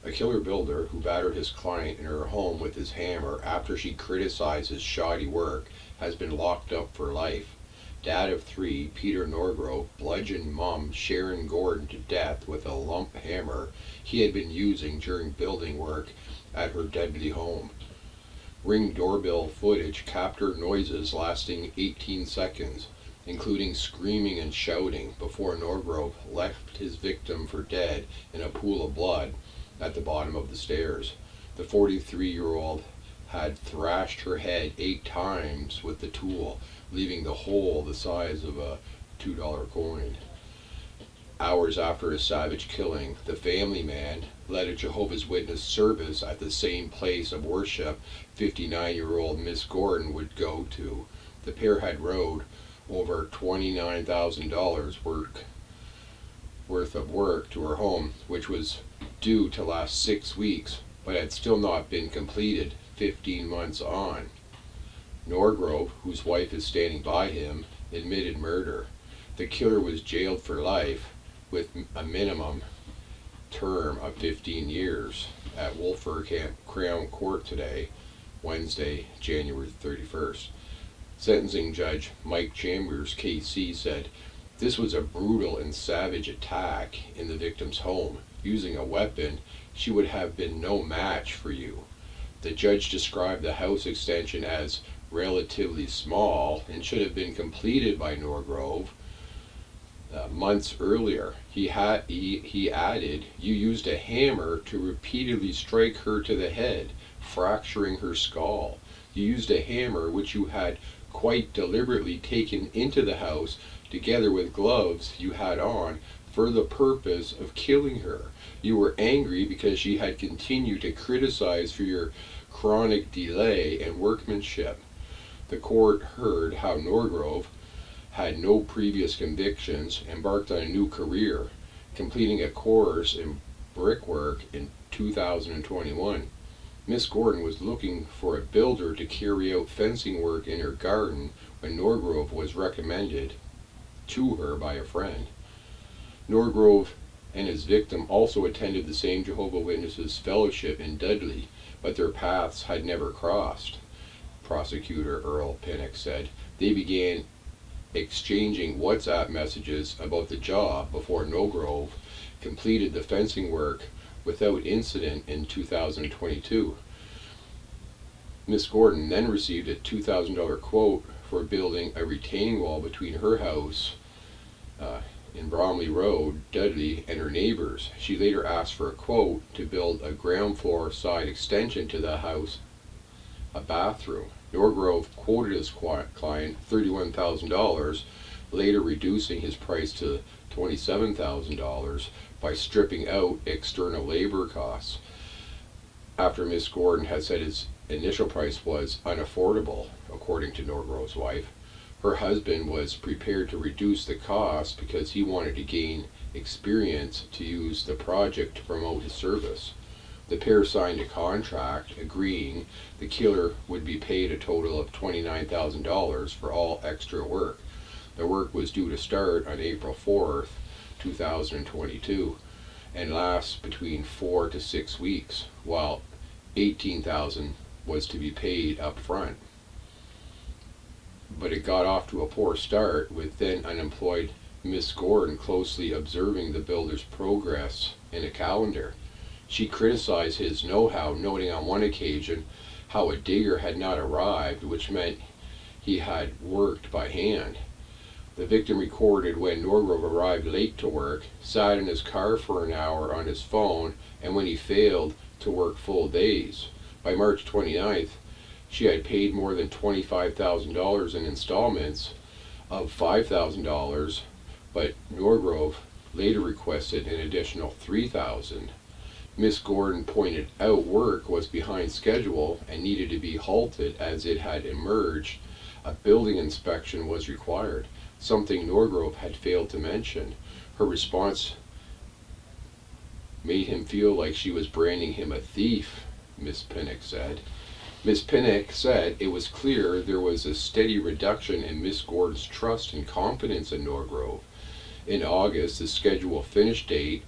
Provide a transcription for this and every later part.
A killer builder who battered his client in her home with his hammer after she criticized his shoddy work has been locked up for life. Dad of 3, Peter Norgrove, bludgeoned mom Sharon Gordon to death with a lump hammer he had been using during building work at her Dudley home. Ring doorbell footage captured noises lasting 18 seconds, including screaming and shouting, before Norgrove left his victim for dead in a pool of blood at the bottom of the stairs. The 43-year-old had thrashed her head 8 times with the tool, leaving the hole the size of a $2 coin. Hours after his savage killing, the family man led a Jehovah's Witness service at the same place of worship 59-year-old Miss Gordon would go to. The pair had rowed over $29,000 worth of work to her home, which was due to last 6 weeks, but had still not been completed 15 months on. Norgrove, whose wife is standing by him, admitted murder. The killer was jailed for life with a minimum term of 15 years at Wolford Crown Court today, Wednesday, January 31st. Sentencing Judge Mike Chambers, KC, said, "This was a brutal and savage attack in the victim's home. Using a weapon, she would have been no match for you." The judge described the house extension as relatively small and should have been completed by Norgrove months earlier. He added, "You used a hammer to repeatedly strike her to the head, fracturing her skull. You used a hammer which you had quite deliberately taken into the house together with gloves you had on for the purpose of killing her. You were angry because she had continued to criticize for your chronic delay and workmanship." The court heard how Norgrove had no previous convictions, embarked on a new career, completing a course in brickwork in 2021. Miss Gordon was looking for a builder to carry out fencing work in her garden when Norgrove was recommended to her by a friend. Norgrove and his victim also attended the same Jehovah Witnesses fellowship in Dudley, but their paths had never crossed. Prosecutor Earl Pinnock said they began exchanging WhatsApp messages about the job before Norgrove completed the fencing work without incident in 2022. Miss Gordon then received a $2,000 quote for building a retaining wall between her house in Bromley Road, Dudley, and her neighbors. She later asked for a quote to build a ground floor side extension to the house, a bathroom. Norgrove quoted his client $31,000, later reducing his price to $27,000 by stripping out external labor costs. After Miss Gordon had said his initial price was unaffordable, according to Norgrove's wife, her husband was prepared to reduce the cost because he wanted to gain experience to use the project to promote his service. The pair signed a contract agreeing the killer would be paid a total of $29,000 for all extra work. The work was due to start on April 4th, 2022, and last between 4 to 6 weeks, while $18,000 was to be paid up front. But it got off to a poor start, with then unemployed Miss Gordon closely observing the builder's progress in a calendar. She criticized his know-how, noting on one occasion how a digger had not arrived, which meant he had worked by hand. The victim recorded when Norgrove arrived late to work, sat in his car for an hour on his phone, and when he failed to work full days. By March 29th, she had paid more than $25,000 in installments of $5,000, but Norgrove later requested an additional $3,000. Miss Gordon pointed out work was behind schedule and needed to be halted as it had emerged a building inspection was required, something Norgrove had failed to mention. Her response made him feel like she was branding him a thief, Miss Pinnock said. Miss Pinnock said it was clear there was a steady reduction in Miss Gordon's trust and confidence in Norgrove. In August, the scheduled finish date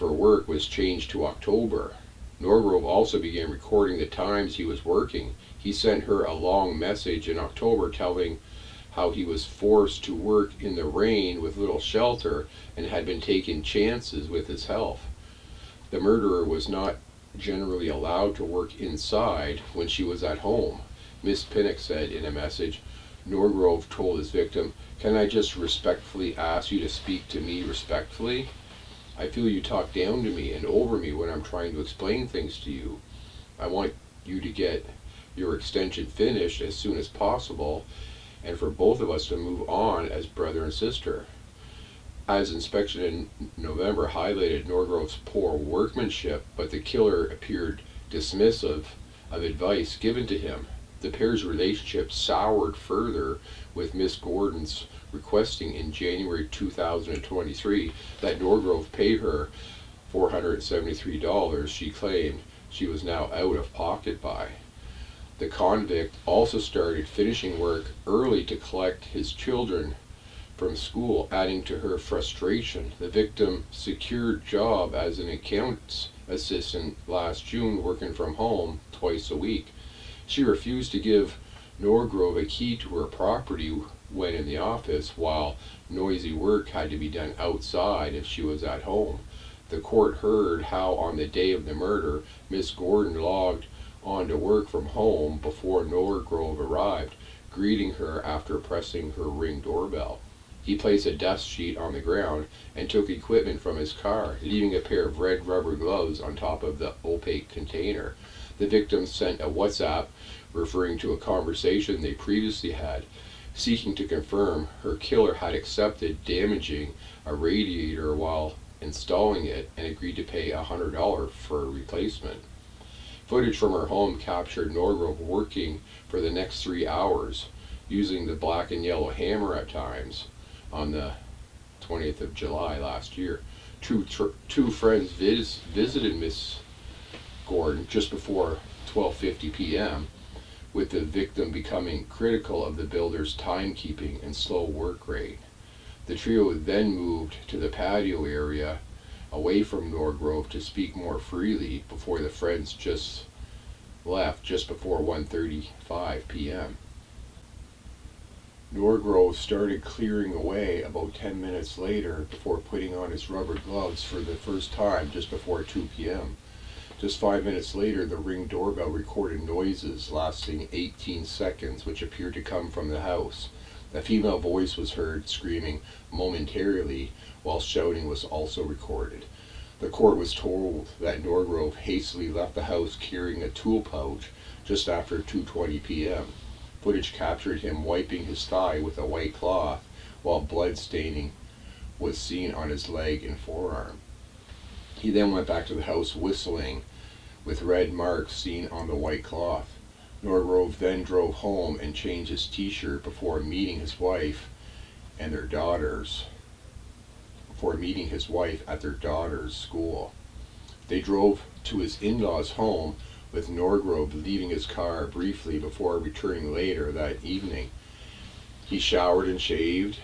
for work was changed to October. Norgrove also began recording the times he was working. He sent her a long message in October telling how he was forced to work in the rain with little shelter and had been taking chances with his health. The murderer was not generally allowed to work inside when she was at home. Miss Pinnock said in a message, Norgrove told his victim, "Can I just respectfully ask you to speak to me respectfully? I feel you talk down to me and over me when I'm trying to explain things to you. I want you to get your extension finished as soon as possible and for both of us to move on as brother and sister." As inspection in November highlighted Norgrove's poor workmanship, but the killer appeared dismissive of advice given to him. The pair's relationship soured further with Miss Gordon's requesting in January 2023 that Norgrove pay her $473 she claimed she was now out of pocket by. The convict also started finishing work early to collect his children from school, adding to her frustration. The victim secured job as an accounts assistant last June, working from home twice a week. She refused to give Norgrove a key to her property when in the office, while noisy work had to be done outside if she was at home. The court heard how on the day of the murder, Miss Gordon logged on to work from home before Norgrove arrived, greeting her after pressing her Ring doorbell. He placed a dust sheet on the ground and took equipment from his car, leaving a pair of red rubber gloves on top of the opaque container. The victim sent a WhatsApp referring to a conversation they previously had, seeking to confirm her killer had accepted damaging a radiator while installing it and agreed to pay $100 for a replacement. Footage from her home captured Norgrove working for the next 3 hours, using the black and yellow hammer at times. On the 20th of July last year, two friends visited Miss Gordon just before 12:50 p.m., with the victim becoming critical of the builder's timekeeping and slow work rate. The trio then moved to the patio area away from Norgrove to speak more freely before the friends just left just before 1:35 p.m. Norgrove started clearing away about 10 minutes later before putting on his rubber gloves for the first time just before 2 p.m. Just 5 minutes later, the Ring doorbell recorded noises lasting 18 seconds, which appeared to come from the house. A female voice was heard screaming momentarily, while shouting was also recorded. The court was told that Norgrove hastily left the house carrying a tool pouch just after 2:20 p.m. Footage captured him wiping his thigh with a white cloth, while blood staining was seen on his leg and forearm. He then went back to the house whistling, with red marks seen on the white cloth. Norgrove then drove home and changed his t-shirt before meeting his wife at their daughter's school. They drove to his in-laws' home, with Norgrove leaving his car briefly before returning later that evening. He showered and shaved,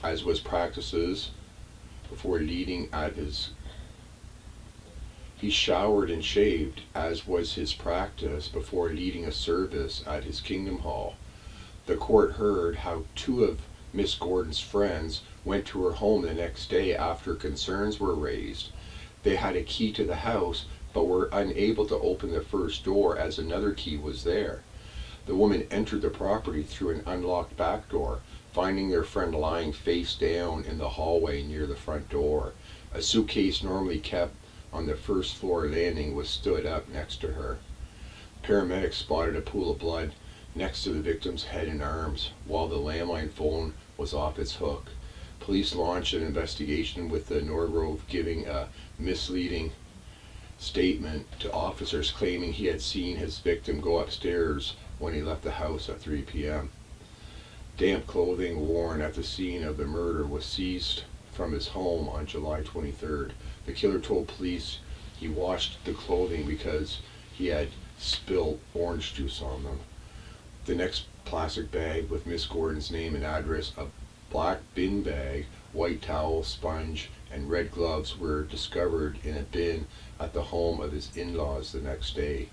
as was practices before leading at his He showered and shaved, as was his practice, before leading a service at his Kingdom Hall. The court heard how two of Miss Gordon's friends went to her home the next day after concerns were raised. They had a key to the house, but were unable to open the first door as another key was there. The woman entered the property through an unlocked back door, finding their friend lying face down in the hallway near the front door. A suitcase normally kept on the first floor landing was stood up next to her. Paramedics spotted a pool of blood next to the victim's head and arms, while the landline phone was off its hook. Police launched an investigation, with the Norgrove giving a misleading statement to officers, claiming he had seen his victim go upstairs when he left the house at 3 p.m. Damp clothing worn at the scene of the murder was seized from his home on July 23rd. The killer told police he washed the clothing because he had spilled orange juice on them. The next plastic bag with Miss Gordon's name and address, a black bin bag, white towel, sponge, and red gloves were discovered in a bin at the home of his in-laws the next day.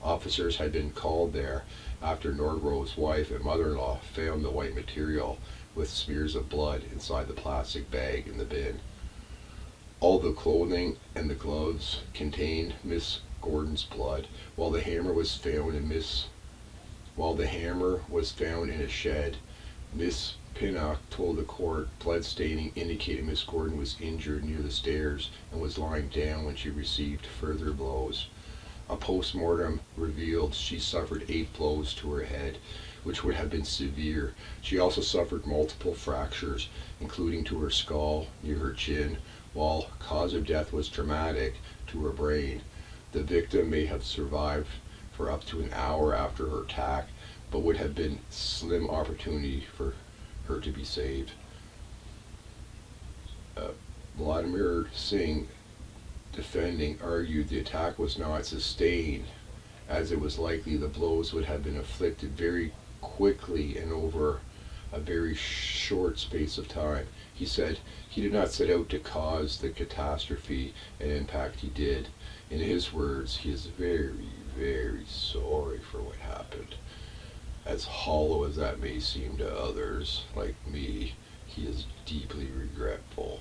Officers had been called there after Norgrove's wife and mother-in-law found the white material with smears of blood inside the plastic bag in the bin. All the clothing and the gloves contained Miss Gordon's blood, while the hammer was found in a shed. Miss Pinnock told the court blood staining indicated Miss Gordon was injured near the stairs and was lying down when she received further blows. A post-mortem revealed she suffered 8 blows to her head, which would have been severe. She also suffered multiple fractures, including to her skull, near her chin, while cause of death was traumatic to her brain. The victim may have survived for up to an hour after her attack, but would have been slim opportunity for her to be saved. Vladimir Singh, defending, argued the attack was not sustained, as it was likely the blows would have been inflicted very quickly and over a very short space of time. He said he did not set out to cause the catastrophe, and in fact he did. In his words, he is very, very sorry for what happened. As hollow as that may seem to others, like me, he is deeply regretful.